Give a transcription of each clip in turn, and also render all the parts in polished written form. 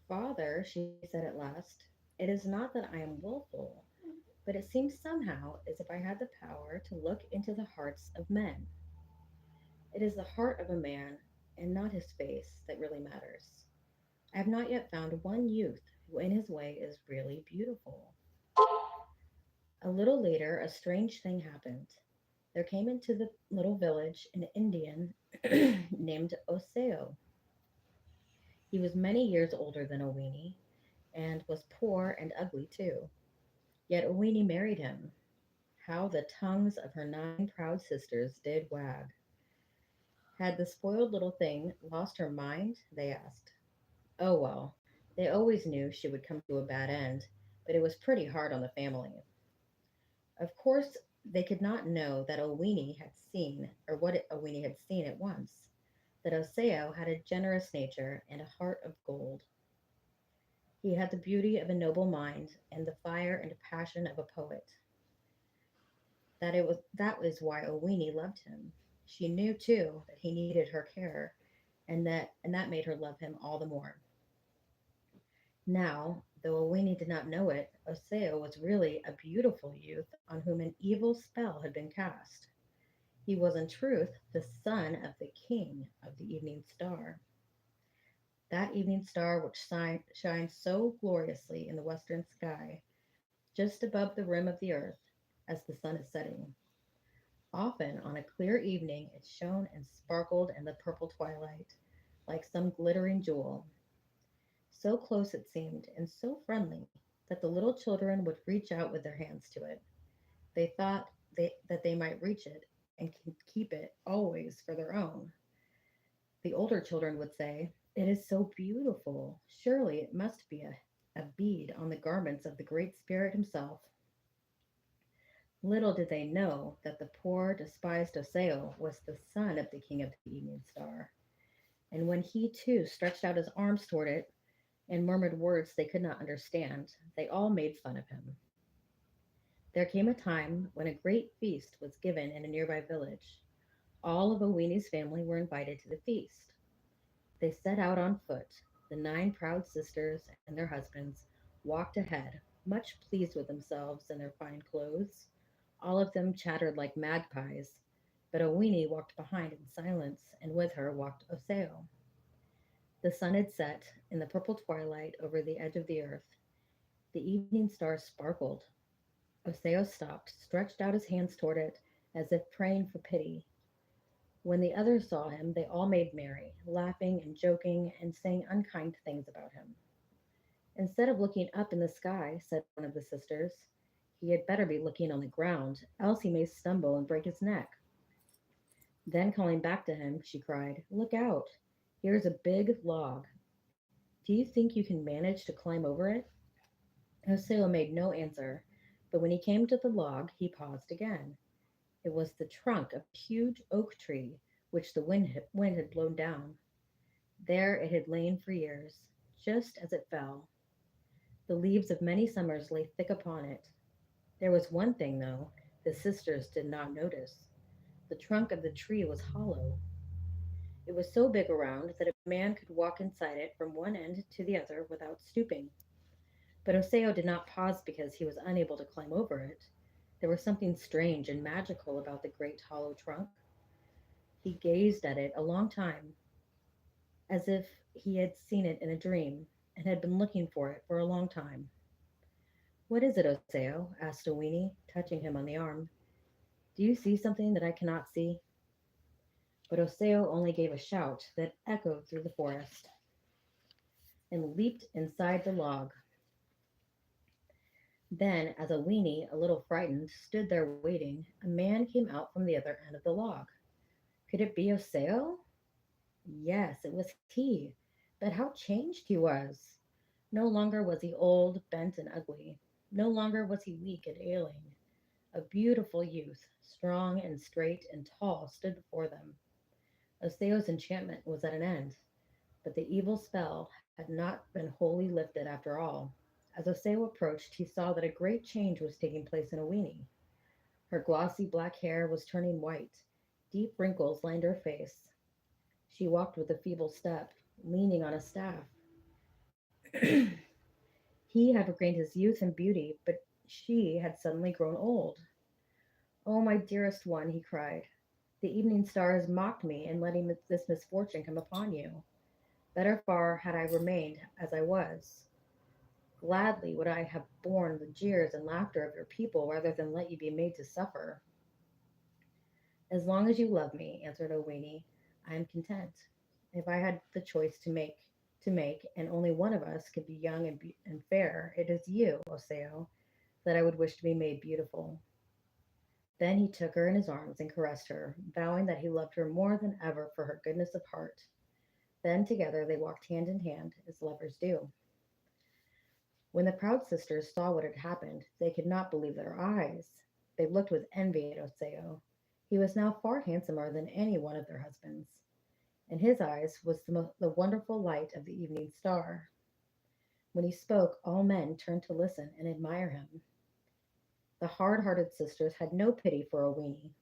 Father, she said at last, it is not that I am willful, but it seems somehow as if I had the power to look into the hearts of men. It is the heart of a man, and not his face, that really matters. I have not yet found one youth who in his way is really beautiful. A little later, a strange thing happened. There came into the little village an Indian named Oseo. He was many years older than Owini, and was poor and ugly too. Yet Owini married him. How the tongues of her 9 proud sisters did wag. Had the spoiled little thing lost her mind? They asked. Oh well, they always knew she would come to a bad end, but it was pretty hard on the family. Of course, they could not know that Owini had seen, or what Owini had seen at once, that Oseo had a generous nature and a heart of gold. He had the beauty of a noble mind and the fire and passion of a poet. That was why Owini loved him. She knew too that he needed her care, and that made her love him all the more. Now, though Owini did not know it, Oseo was really a beautiful youth on whom an evil spell had been cast. He was in truth the son of the king of the evening star, that evening star which shines so gloriously in the western sky, just above the rim of the earth as the sun is setting. Often on a clear evening it shone and sparkled in the purple twilight, like some glittering jewel. So close it seemed, and so friendly, that the little children would reach out with their hands to it. They thought that they might reach it and keep it always for their own. The older children would say, it is so beautiful. Surely it must be a bead on the garments of the Great Spirit himself. Little did they know that the poor, despised Oseo was the son of the king of the evening star. And when he too stretched out his arms toward it and murmured words they could not understand, they all made fun of him. There came a time when a great feast was given in a nearby village. All of Owini's family were invited to the feast. They set out on foot. The 9 proud sisters and their husbands walked ahead, much pleased with themselves and their fine clothes. All of them chattered like magpies, but Owini walked behind in silence, and with her walked Oseo. The sun had set in the purple twilight over the edge of the earth. The evening stars sparkled. Oseo stopped, stretched out his hands toward it, as if praying for pity. When the others saw him, they all made merry, laughing and joking and saying unkind things about him. Instead of looking up in the sky, said one of the sisters, he had better be looking on the ground, else he may stumble and break his neck. Then, calling back to him, she cried, look out! Here's a big log. Do you think you can manage to climb over it? Hoseo made no answer, but when he came to the log, he paused again. It was the trunk of a huge oak tree which the wind had blown down. There it had lain for years. Just as it fell, the leaves of many summers lay thick upon it. There was one thing, though, the sisters did not notice. The trunk of the tree was hollow. It was so big around that a man could walk inside it from one end to the other without stooping. But Oseo did not pause because he was unable to climb over it. There was something strange and magical about the great hollow trunk. He gazed at it a long time, as if he had seen it in a dream and had been looking for it for a long time. What is it, Oseo? Asked Owini, touching him on the arm. Do you see something that I cannot see? But Oseo only gave a shout that echoed through the forest and leaped inside the log. Then, as Owini, a little frightened, stood there waiting, a man came out from the other end of the log. Could it be Oseo? Yes, it was he. But how changed he was! No longer was he old, bent, and ugly. No longer was he weak and ailing. A beautiful youth, strong and straight and tall, stood before them. Oseo's enchantment was at an end, but the evil spell had not been wholly lifted after all. As Oseo approached, he saw that a great change was taking place in Owini. Her glossy black hair was turning white. Deep wrinkles lined her face. She walked with a feeble step, leaning on a staff. He had regained his youth and beauty, but she had suddenly grown old. "Oh, my dearest one," he cried, "the evening star has mocked me in letting this misfortune come upon you. Better far had I remained as I was. Gladly would I have borne the jeers and laughter of your people rather than let you be made to suffer." "As long as you love me," answered Owini, "I am content. If I had the choice to make, and only one of us could be young and fair, it is you, Oseo, that I would wish to be made beautiful." Then he took her in his arms and caressed her, vowing that he loved her more than ever for her goodness of heart. Then together they walked hand in hand, as lovers do. When the proud sisters saw what had happened, they could not believe their eyes. They looked with envy at Oseo. He was now far handsomer than any one of their husbands. In his eyes was the wonderful light of the evening star. When he spoke, all men turned to listen and admire him. The hard hearted sisters had no pity for Owini.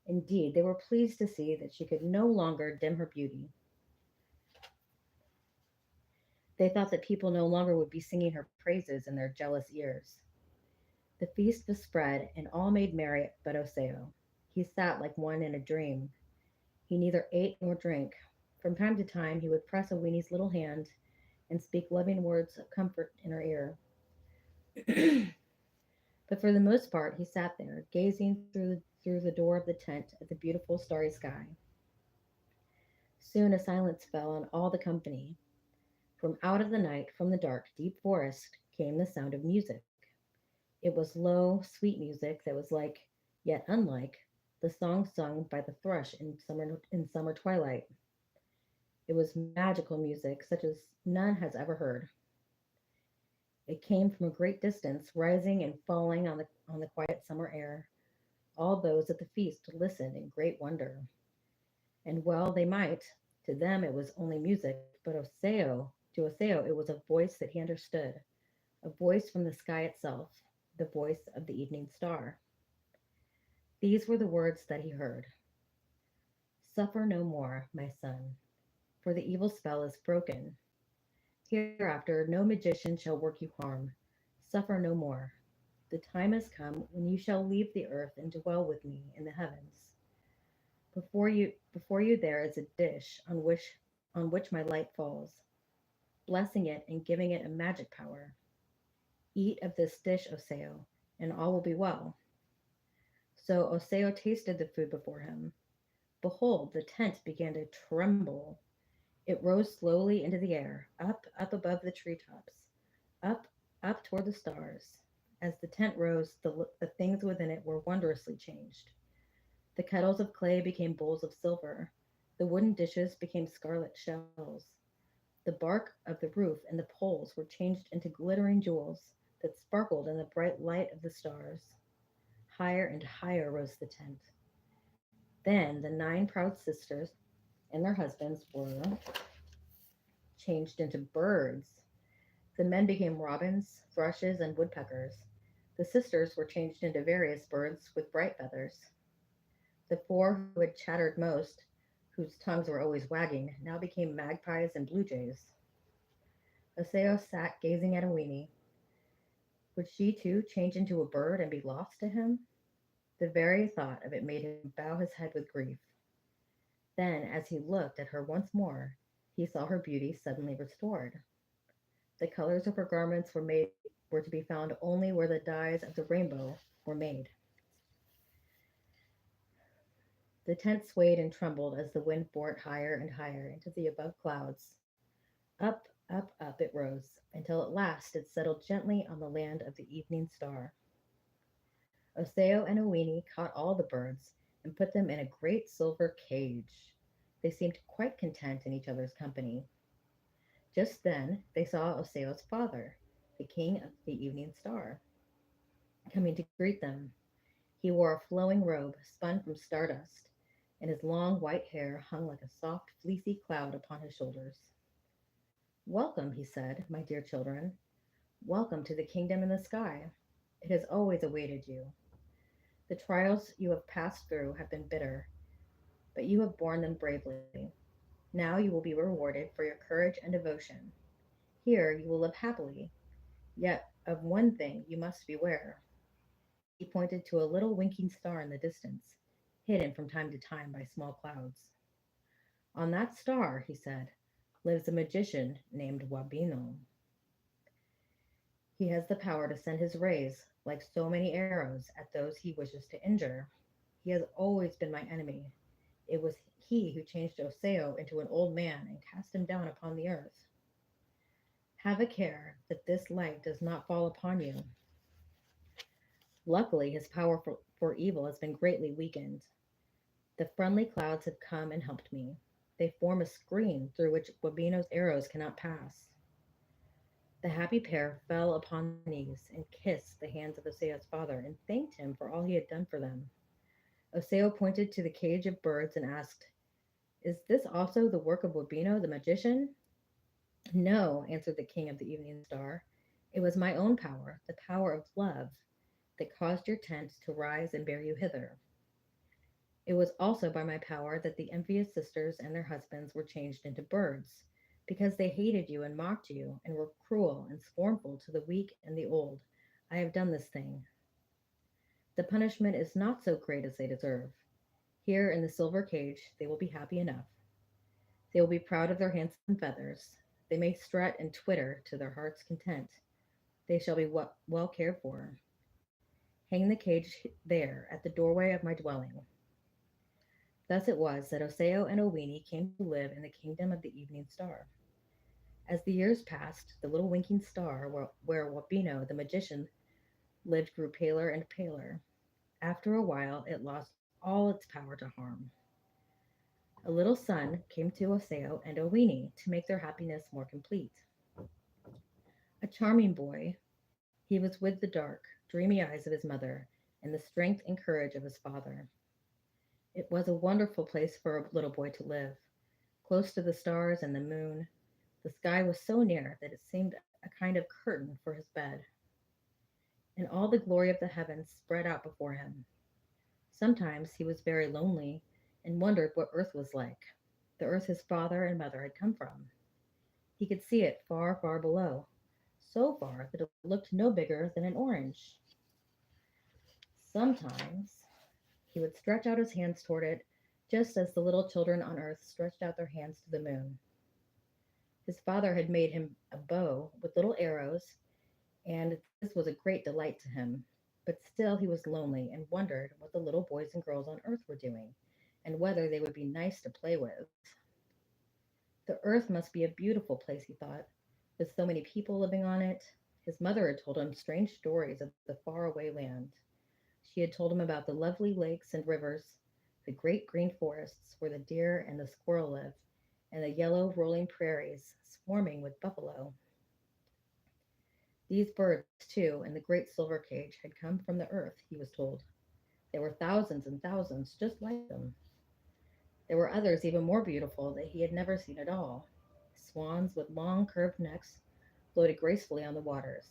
Indeed, they were pleased to see that she could no longer dim her beauty. They thought that people no longer would be singing her praises in their jealous ears. The feast was spread, and all made merry but Oseo. He sat like one in a dream. He neither ate nor drank. From time to time he would press Owini's little hand and speak loving words of comfort in her ear. But for the most part he sat there, gazing through the door of the tent at the beautiful starry sky. Soon a silence fell on all the company. From out of the night, from the dark, deep forest, came the sound of music. It was low, sweet music that was like, yet unlike, the song sung by the thrush in summer twilight. It was magical music such as none has ever heard. It came from a great distance, rising and falling on the quiet summer air. All those at the feast listened in great wonder. And well they might. To them it was only music, but to Oseo it was a voice that he understood, a voice from the sky itself, the voice of the evening star. These were the words that he heard: "Suffer no more, my son, for the evil spell is broken. Hereafter no magician shall work you harm. Suffer no more. The time has come when you shall leave the earth and dwell with me in the heavens. Before you there is a dish on which my light falls, blessing it and giving it a magic power. Eat of this dish, Oseo, and all will be well." So Oseo tasted the food before him. Behold, the tent began to tremble. It rose slowly into the air, up above the treetops, up, up toward the stars. As the tent rose, the things within it were wondrously changed. The kettles of clay became bowls of silver. The wooden dishes became scarlet shells. The bark of the roof and the poles were changed into glittering jewels that sparkled in the bright light of the stars. Higher and higher rose the tent. Then the 9 proud sisters and their husbands were changed into birds. The men became robins, thrushes, and woodpeckers. The sisters were changed into various birds with bright feathers. The 4 who had chattered most, whose tongues were always wagging, now became magpies and blue jays. Oseo sat gazing at Owini. Would she too change into a bird and be lost to him? The very thought of it made him bow his head with grief. Then, as he looked at her once more, he saw her beauty suddenly restored. The colors of her garments were to be found only where the dyes of the rainbow were made. The tent swayed and trembled as the wind bore it higher and higher into the above clouds. Up, up, up it rose, until at last it settled gently on the land of the evening star. Oseo and Owini caught all the birds and put them in a great silver cage. They seemed quite content in each other's company. Just then they saw Oseo's father, the king of the evening star, coming to greet them. He wore a flowing robe spun from stardust, and his long white hair hung like a soft, fleecy cloud upon his shoulders. "Welcome," he said, "my dear children. Welcome to the kingdom in the sky. It has always awaited you. The trials you have passed through have been bitter, but you have borne them bravely. Now you will be rewarded for your courage and devotion. Here you will live happily. Yet of one thing you must beware. He pointed to a little winking star in the distance, hidden from time to time by small clouds. On that star, he said, lives a magician named Wabino. He has the power to send his rays, like so many arrows, at those he wishes to injure. He has always been my enemy. It was he who changed Oseo into an old man and cast him down upon the earth. Have a care that this light does not fall upon you. Luckily, his power for evil has been greatly weakened. The friendly clouds have come and helped me. They form a screen through which Wabino's arrows cannot pass. The happy pair fell upon their knees and kissed the hands of Oseo's father and thanked him for all he had done for them. Oseo pointed to the cage of birds and asked, "Is this also the work of Wabino the magician?" "No," answered the king of the evening star. "It was my own power, the power of love, that caused your tent to rise and bear you hither. It was also by my power that the envious sisters and their husbands were changed into birds, because they hated you and mocked you, and were cruel and scornful to the weak and the old. I have done this thing. The punishment is not so great as they deserve. Here in the silver cage they will be happy enough. They will be proud of their handsome feathers. They may strut and twitter to their heart's content. They shall be well cared for. Hang the cage there at the doorway of my dwelling." Thus it was that Oseo and Owini came to live in the kingdom of the evening star. As the years passed, the little winking star where Wabino, the magician, lived grew paler and paler. After a while, it lost all its power to harm. A little son came to Oseo and Owini to make their happiness more complete. A charming boy, he was with the dark, dreamy eyes of his mother and the strength and courage of his father. It was a wonderful place for a little boy to live, close to the stars and the moon. The sky was so near that it seemed a kind of curtain for his bed, and all the glory of the heavens spread out before him. Sometimes he was very lonely and wondered what earth was like, the earth his father and mother had come from. He could see it far, far below, so far that it looked no bigger than an orange. Sometimes he would stretch out his hands toward it, just as the little children on earth stretched out their hands to the moon. His father had made him a bow with little arrows, and this was a great delight to him. But still he was lonely and wondered what the little boys and girls on earth were doing, and whether they would be nice to play with. The earth must be a beautiful place, he thought, with so many people living on it. His mother had told him strange stories of the faraway land. She had told him about the lovely lakes and rivers, the great green forests where the deer and the squirrel live, and the yellow rolling prairies swarming with buffalo. These birds, too, in the great silver cage, had come from the earth, he was told. There were thousands and thousands just like them. There were others even more beautiful that he had never seen at all. Swans with long curved necks floated gracefully on the waters.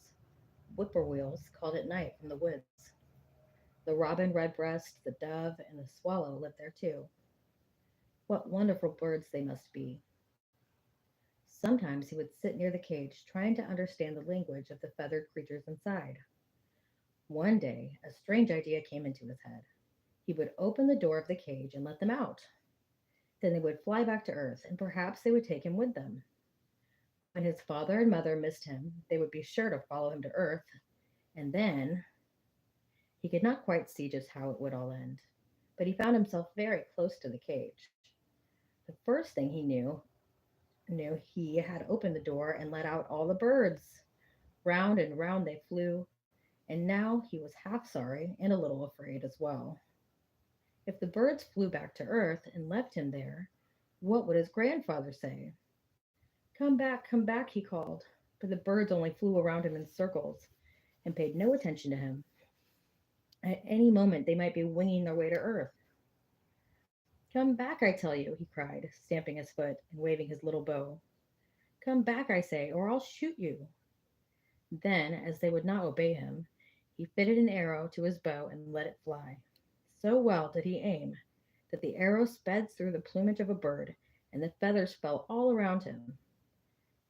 Whippoorwills called at night from the woods. The robin redbreast, the dove, and the swallow lived there too. What wonderful birds they must be. Sometimes he would sit near the cage, trying to understand the language of the feathered creatures inside. One day, a strange idea came into his head. He would open the door of the cage and let them out. Then they would fly back to earth, and perhaps they would take him with them. When his father and mother missed him, they would be sure to follow him to earth, and then he could not quite see just how it would all end. But he found himself very close to the cage. The first thing he knew he had opened the door and let out all the birds. Round and round they flew, and now he was half sorry and a little afraid as well. If the birds flew back to earth and left him there, what would his grandfather say? Come back, he called, but the birds only flew around him in circles and paid no attention to him. At any moment they might be winging their way to earth. Come back, I tell you, he cried, stamping his foot and waving his little bow. Come back, I say, or I'll shoot you. Then, as they would not obey him, he fitted an arrow to his bow and let it fly. So well did he aim that the arrow sped through the plumage of a bird, and the feathers fell all around him.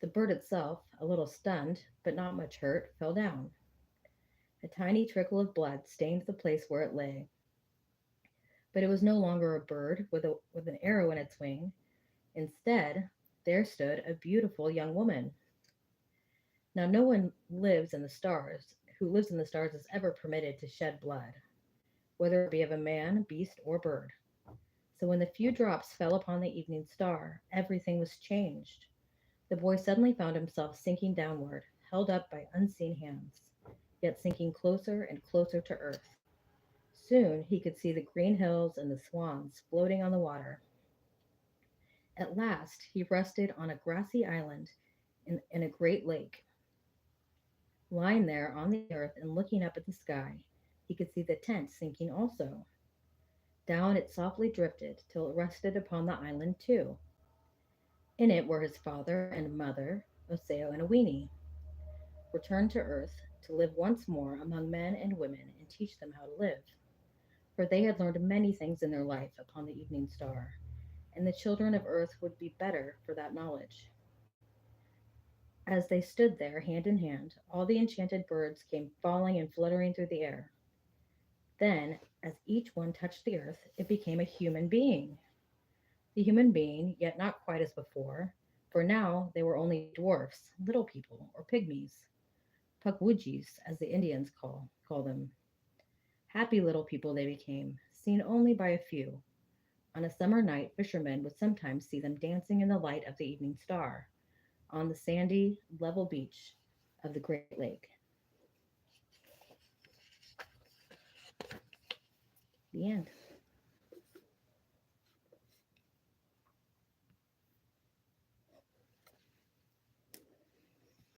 The bird itself, a little stunned, but not much hurt, fell down. A tiny trickle of blood stained the place where it lay, but it was no longer a bird with an arrow in its wing. Instead, there stood a beautiful young woman. Now, no one lives in the stars who lives in the stars is ever permitted to shed blood, whether it be of a man, beast, or bird. So when the few drops fell upon the evening star, everything was changed. The boy suddenly found himself sinking downward, held up by unseen hands, yet sinking closer and closer to earth. Soon he could see the green hills and the swans floating on the water. At last he rested on a grassy island in a great lake. Lying there on the earth and looking up at the sky, he could see the tent sinking also. Down it softly drifted till it rested upon the island too. In it were his father and mother, Oseo and Owini, returned to earth to live once more among men and women and teach them how to live. For they had learned many things in their life upon the evening star, and the children of earth would be better for that knowledge. As they stood there hand in hand, all the enchanted birds came falling and fluttering through the air. Then, as each one touched the earth, it became a human being. The human being, yet not quite as before, for now they were only dwarfs, little people, or pygmies, pukwudgies, as the Indians call them. Happy little people they became, seen only by a few. On a summer night, fishermen would sometimes see them dancing in the light of the evening star on the sandy, level beach of the Great Lake. The end.